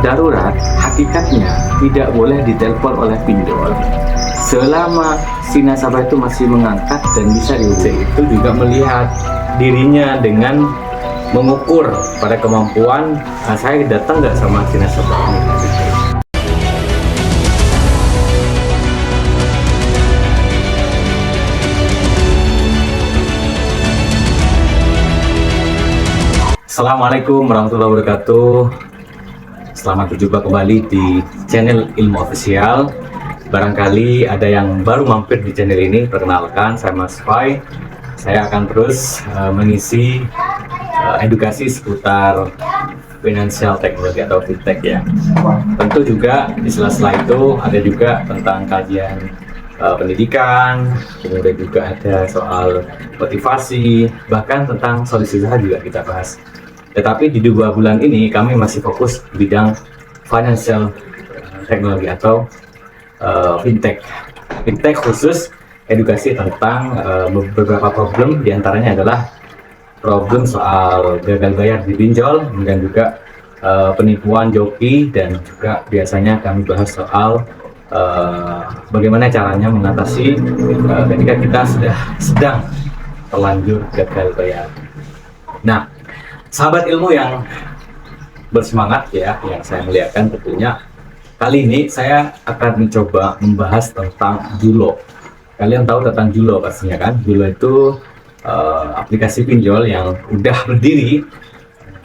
darurat hakikatnya tidak boleh ditelepon oleh pinjol selama si nasabah itu masih mengangkat dan bisa dihubungi. Itu juga melihat dirinya dengan mengukur pada kemampuan saya datang nggak sama si nasabah ini. Assalamualaikum warahmatullahi wabarakatuh. Selamat berjumpa kembali di channel Ilmu Official. Barangkali ada yang baru mampir di channel ini, perkenalkan saya Mas Fai. Saya akan terus mengisi edukasi seputar financial technology atau fintech ya. Tentu juga di sela-sela itu ada juga tentang kajian pendidikan, kemudian juga ada soal motivasi, bahkan tentang solusi usaha juga kita bahas. Tetapi di 2 bulan ini kami masih fokus di bidang financial technology atau fintech. Fintech khusus edukasi tentang beberapa problem, diantaranya adalah problem soal gagal bayar di pinjol, kemudian juga penipuan joki, dan juga biasanya kami bahas soal bagaimana caranya mengatasi ketika kita sudah sedang terlanjur gagal bayar. Nah, sahabat ilmu yang bersemangat ya, yang saya muliakan, tentunya kali ini saya akan mencoba membahas tentang Julo. Kalian tahu tentang Julo pastinya kan? Julo itu aplikasi pinjol yang udah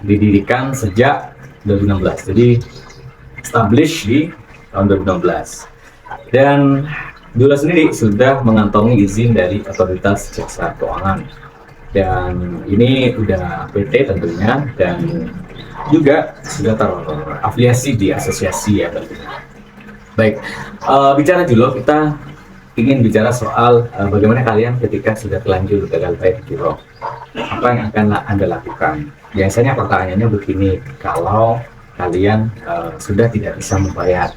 didirikan sejak 2016. Jadi established di tahun 2016. Dan Julo sendiri sudah mengantongi izin dari Otoritas Jasa Keuangan. Dan ini udah PT tentunya, dan juga sudah terafiliasi di asosiasi ya tentunya. Baik, bicara Julo, kita ingin bicara soal bagaimana kalian ketika sudah terlanjur gagal bayar di Julo. Apa yang akan Anda lakukan? Biasanya pertanyaannya begini, kalau kalian sudah tidak bisa membayar,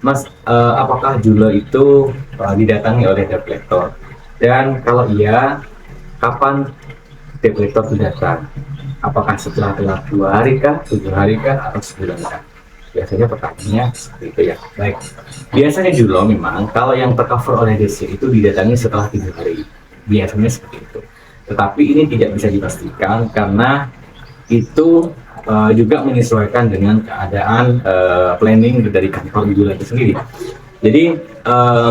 Mas, apakah Julo itu didatangi oleh debt collector? Dan kalau iya, kapan debt collector itu datang? Apakah setelah 2 hari kah, 7 hari kah, atau sebulan kah? Biasanya pertanyaannya seperti itu ya. Baik, biasanya Julo memang kalau yang tercover oleh DC itu didatangi setelah 3 hari. Biasanya seperti itu. Tetapi ini tidak bisa dipastikan karena itu juga menyesuaikan dengan keadaan planning dari kantor Julo itu sendiri. Jadi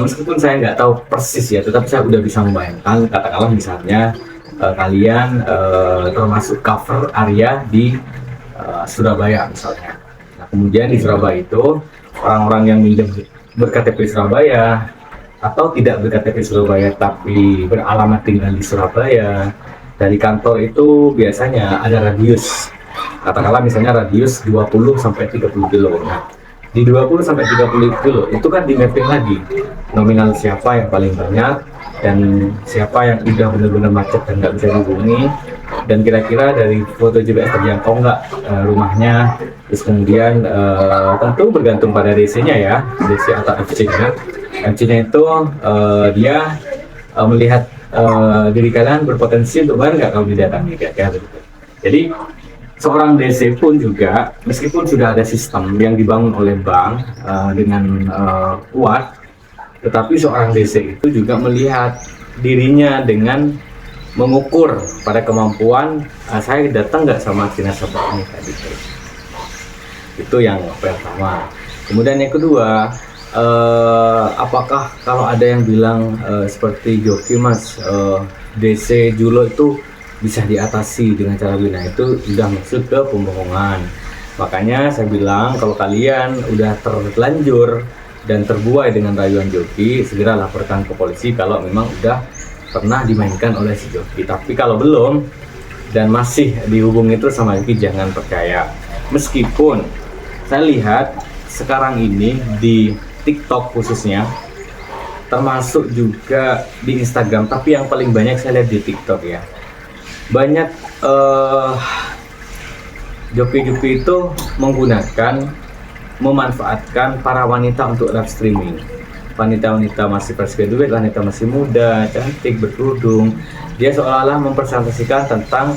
meskipun saya nggak tahu persis ya, tetapi saya udah bisa membayangkan, katakanlah misalnya kalian termasuk cover area di Surabaya misalnya. Nah, kemudian di Surabaya itu orang-orang yang minjem berKTP Surabaya atau tidak berKTP Surabaya tapi beralamat tinggal di Surabaya, dari kantor itu biasanya ada radius, katakanlah misalnya radius 20 sampai 30 kilo. Nah, di 20 sampai 30 kilo itu kan di mapping lagi nominal siapa yang paling banyak dan siapa yang udah benar-benar macet dan nggak bisa dihubungi, dan kira-kira dari foto GPS terjangkau nggak rumahnya. Terus kemudian tentu bergantung pada DC-nya ya, DC atau FC-nya. FC-nya itu dia melihat diri kalian berpotensi untuk bayar nggak kalau didatangi kayak gitu. Jadi seorang DC pun juga, meskipun sudah ada sistem yang dibangun oleh bank dengan kuat, tetapi seorang DC itu juga melihat dirinya dengan mengukur pada kemampuan saya datang nggak sama si nasabah ini tadi. Itu yang pertama. Kemudian yang kedua, apakah kalau ada yang bilang seperti joki, Mas, DC Julo itu bisa diatasi dengan cara bina, itu sudah masuk ke pembohongan. Makanya saya bilang kalau kalian udah terlanjur dan terbuai dengan rayuan joki, segera laporkan ke polisi kalau memang udah pernah dimainkan oleh si joki. Tapi kalau belum dan masih dihubungi terus sama joki, jangan percaya. Meskipun saya lihat sekarang ini di TikTok khususnya, termasuk juga di Instagram, tapi yang paling banyak saya lihat di TikTok ya, banyak joki-joki itu memanfaatkan para wanita untuk live streaming. Wanita-wanita masih fresh graduate, wanita masih muda, cantik, berkerudung. Dia seolah-olah mempresentasikan tentang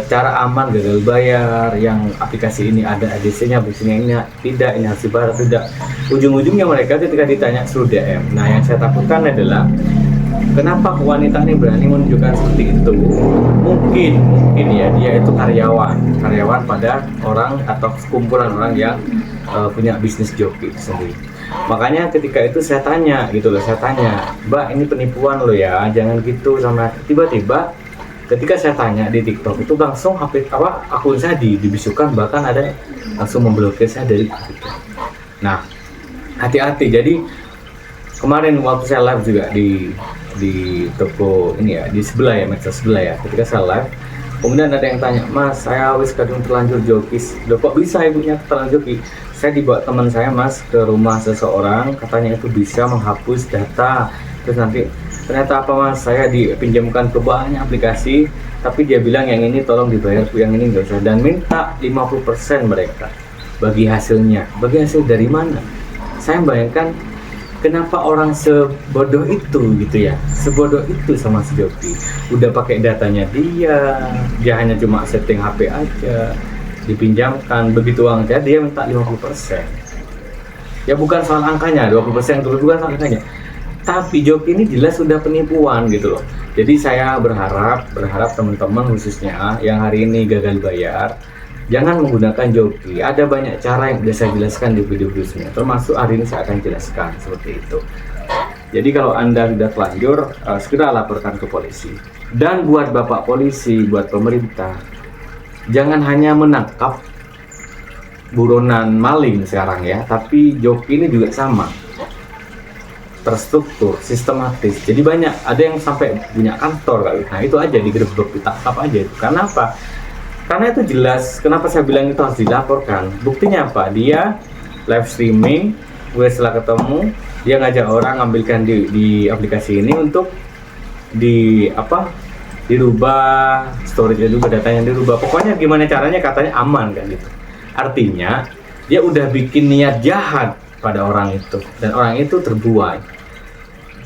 cara aman gagal bayar, yang aplikasi ini ada ADC-nya, aplikasinya ini tidak, ini harus dibayar tidak. Ujung-ujungnya mereka ketika ditanya suruh DM. Nah, yang saya takutkan adalah kenapa wanita ini berani menunjukkan seperti itu? Mungkin ya dia itu karyawan pada orang atau sekumpulan orang yang punya bisnis joki sendiri. Makanya ketika itu saya tanya gitu loh, Mbak ini penipuan loh ya, jangan gitu. Sama tiba-tiba ketika saya tanya di TikTok itu langsung akun saya dibisukan, bahkan ada langsung memblokir saya dari TikTok. Nah, hati-hati. Jadi kemarin waktu saya live juga di toko ini ya, di sebelah ya, medsos sebelah ya, ketika saya live kemudian ada yang tanya, Mas saya wis kadung terlanjur jokis. Loh kok bisa ibunya terlanjur joki? Saya dibawa teman saya Mas ke rumah seseorang, katanya itu bisa menghapus data. Terus nanti ternyata apa Mas, saya dipinjamkan ke banyak aplikasi, tapi dia bilang yang ini tolong dibayar Bu, yang ini nggak usah, dan minta 50% mereka bagi hasilnya. Bagi hasil dari mana? Saya bayangkan kenapa orang sebodoh itu gitu ya, sebodoh itu sama si Joki. Udah pakai datanya dia hanya cuma setting HP aja, dipinjamkan, begitu uang dia minta 50%. Ya bukan soal angkanya, 20% itu bukan soal angkanya. Tapi Joki ini jelas sudah penipuan gitu loh. Jadi saya berharap teman-teman khususnya yang hari ini gagal bayar, jangan menggunakan Joki. Ada banyak cara yang sudah saya jelaskan di video sebelumnya, termasuk hari ini saya akan jelaskan seperti itu. Jadi kalau Anda sudah terlanjur, segera laporkan ke polisi. Dan buat Bapak polisi, buat pemerintah, jangan hanya menangkap buronan maling sekarang ya, tapi Joki ini juga sama, terstruktur, sistematis. Jadi banyak, ada yang sampai punya kantor kali. Nah itu aja digerebek, ditangkap aja itu. Karena apa? Karena itu jelas, kenapa saya bilang itu harus dilaporkan. Buktinya apa? Dia live streaming, gue setelah ketemu, dia ngajak orang ngambilkan di aplikasi ini untuk dirubah storage-nya juga, datanya dirubah. Pokoknya gimana caranya katanya aman kan gitu. Artinya dia udah bikin niat jahat pada orang itu, dan orang itu terbuai.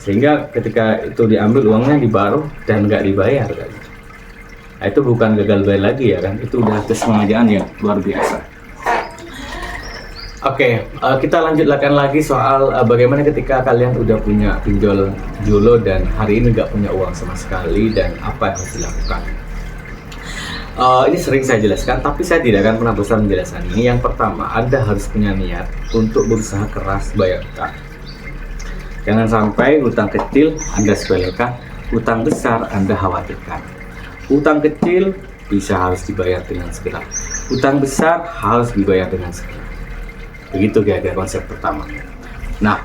Sehingga ketika itu diambil uangnya dibaru dan nggak dibayar kan. Nah, itu bukan gagal bayar lagi ya kan, itu udah kesengajaan yang luar biasa. Oke, kita lanjutkan lagi soal bagaimana ketika kalian udah punya pinjol Jolo dan hari ini nggak punya uang sama sekali, dan apa yang harus dilakukan. Ini sering saya jelaskan, tapi saya tidak akan pernah bosan menjelaskan ini. Yang pertama, Anda harus punya niat untuk berusaha keras bayar utang. Jangan sampai utang kecil Anda sepelekan, utang besar Anda khawatirkan. Utang kecil bisa harus dibayar dengan segera, utang besar harus dibayar dengan segera. Begitu kira-kira konsep pertama. Nah,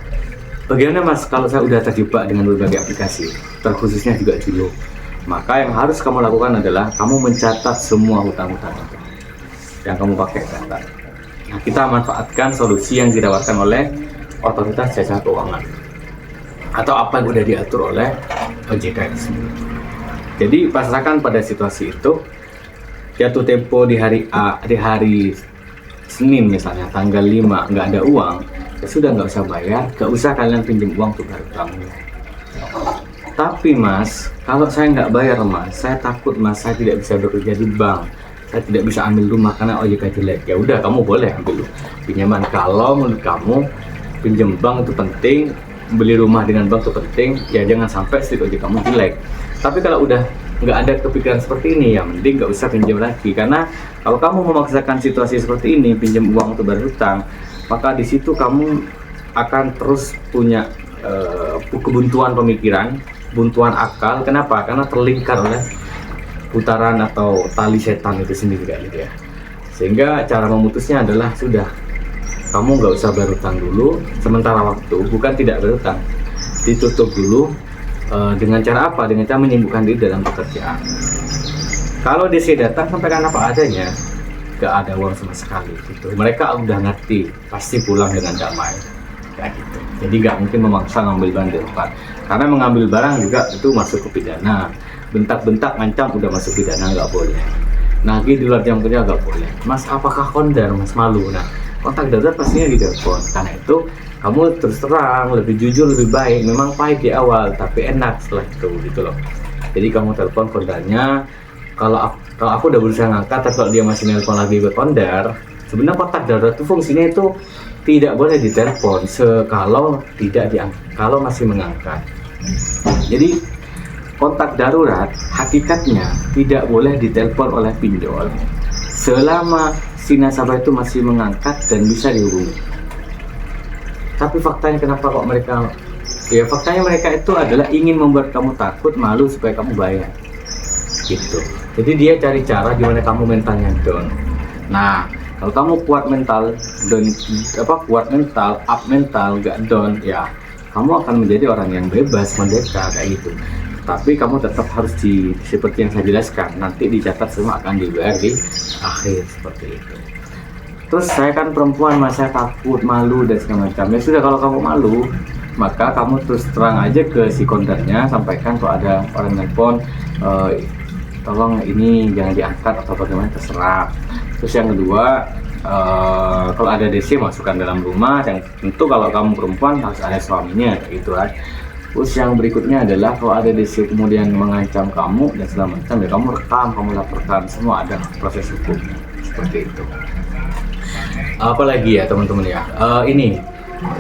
bagaimana Mas kalau saya udah terjebak dengan berbagai aplikasi, terkhususnya juga Jolo? Maka yang harus kamu lakukan adalah kamu mencatat semua hutang-hutang itu yang kamu pakai data. Nah, kita manfaatkan solusi yang ditawarkan oleh Otoritas Jasa Keuangan atau apa yang udah diatur oleh OJK itu sendiri. Jadi pasrahkan pada situasi itu. Jatuh tempo di hari Senin misalnya tanggal 5 nggak ada uang, ya sudah nggak usah bayar, nggak usah kalian pinjam uang untuk bayar utangnya. Tapi Mas, kalau saya nggak bayar Mas, saya takut Mas, saya tidak bisa bekerja di bank, saya tidak bisa ambil rumah karena OJK jelek. Ya udah, kamu boleh ambil pinjaman. Kalau menurut kamu pinjam bank itu penting, beli rumah dengan bank itu penting, ya jangan sampai strik OJK kamu jelek. Tapi kalau udah nggak ada kepikiran seperti ini, ya mending nggak usah pinjam lagi. Karena kalau kamu memaksakan situasi seperti ini, pinjam uang untuk bayar hutang, maka di situ kamu akan terus punya kebuntuan pemikiran, buntuan akal. Kenapa? Karena terlingkar oleh putaran atau tali setan itu sendiri kayak gitu ya. Sehingga cara memutusnya adalah sudah, kamu nggak usah bayar hutang dulu sementara waktu, bukan tidak berhutang, ditutup dulu. Dengan cara apa? Dengan cara menyibukkan diri dalam pekerjaan. Kalau DC datang sampaikan apa adanya, gak ada uang sama sekali gitu. Mereka udah ngerti, pasti pulang dengan damai kayak gitu. Jadi gak mungkin memaksa ngambil barang di depan, karena mengambil barang juga itu masuk ke pidana. Bentak-bentak ngancam udah masuk pidana, gak boleh. Nagih di luar jam kerja gak boleh. Mas apakah kondar? Mas malu. Nah, kontak darurat pastinya di telepon. Karena itu kamu terus terang, lebih jujur, lebih baik. Memang pahit di awal, tapi enak setelah itu gitu loh. Jadi kamu telepon kondarnya. Kalau Kalau aku udah berusaha ngangkat, tapi kalau dia masih nelpon lagi ke kondar, sebenarnya kontak darurat itu fungsinya itu tidak boleh ditelepon kalau tidak diangkat, kalau masih mengangkat. Jadi kontak darurat hakikatnya tidak boleh ditelepon oleh pinjol selama si nasabah itu masih mengangkat dan bisa dihubungi. Tapi faktanya kenapa kok mereka, ya faktanya mereka itu adalah ingin membuat kamu takut, malu supaya kamu bayar gitu. Jadi dia cari cara gimana kamu mentalnya down. Nah, kalau kamu kuat mental dan kuat mental, up mental, gak down, ya kamu akan menjadi orang yang bebas merdeka kayak gitu. Tapi kamu tetap harus seperti yang saya jelaskan, nanti dicatat semua akan dibayar di akhir seperti itu. Terus saya kan perempuan, masa takut, malu dan segala macam. Ya sudah, kalau kamu malu, maka kamu terus terang aja ke si konternya, sampaikan kalau ada orang nelpon, tolong ini jangan diangkat atau bagaimana, terserah. Terus yang kedua, kalau ada DC masukkan dalam rumah, dan tentu kalau kamu perempuan harus ada suaminya gitu kan. Terus yang berikutnya adalah kalau ada DC kemudian mengancam kamu dan segala macam, ya kamu rekam, kamu laporkan, semua ada proses hukum seperti itu. Apalagi ya teman-teman ya, ini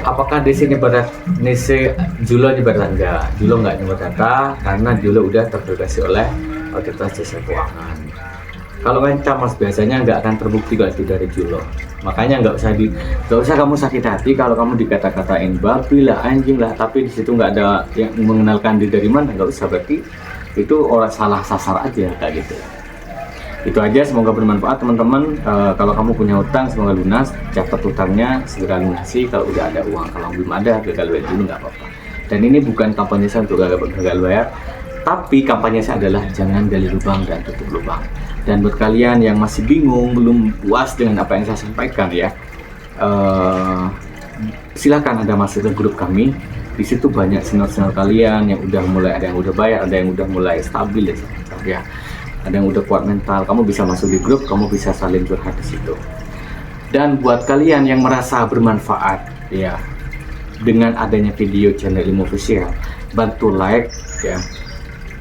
apakah DC nyebar Julo nyebar data? Julo nggak nyebar data karena Julo udah terdeteksi oleh otoritas jasa keuangan. Kalau ngancam mas biasanya nggak akan terbukti kalau itu dari Julo. Makanya nggak usah kamu sakit hati kalau kamu dikata-katain babi lah, anjing lah, tapi di situ nggak ada yang mengenalkan diri dari mana, nggak usah, berarti itu orang salah sasar aja kayak gitu. Itu aja, semoga bermanfaat teman-teman. Kalau kamu punya hutang semoga lunas, catat hutangnya, segera lunasi. Kalau udah ada uang, kalau belum ada gagal bayar dulu nggak apa-apa. Dan ini bukan kampanye saya untuk gagal bayar, tapi kampanye saya adalah jangan gali lubang dan tutup lubang. Dan buat kalian yang masih bingung, belum puas dengan apa yang saya sampaikan ya, silakan ada masuk ke grup kami. Di situ banyak senior-senior kalian yang udah mulai, ada yang udah bayar, ada yang udah mulai stabil ya, ada yang udah kuat mental. Kamu bisa masuk di grup, kamu bisa saling curhat di situ. Dan buat kalian yang merasa bermanfaat ya dengan adanya video channel Ilmu Official, bantu like ya,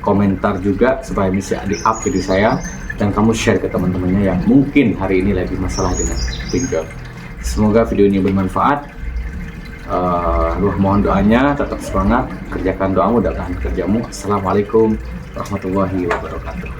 komentar juga supaya bisa di-up video saya, dan kamu share ke teman-temannya yang mungkin hari ini lagi masalah dengan pinjol. Semoga video ini bermanfaat. Mohon doanya, tetap semangat, kerjakan doamu, mudahkan kerjamu. Assalamualaikum warahmatullahi wabarakatuh.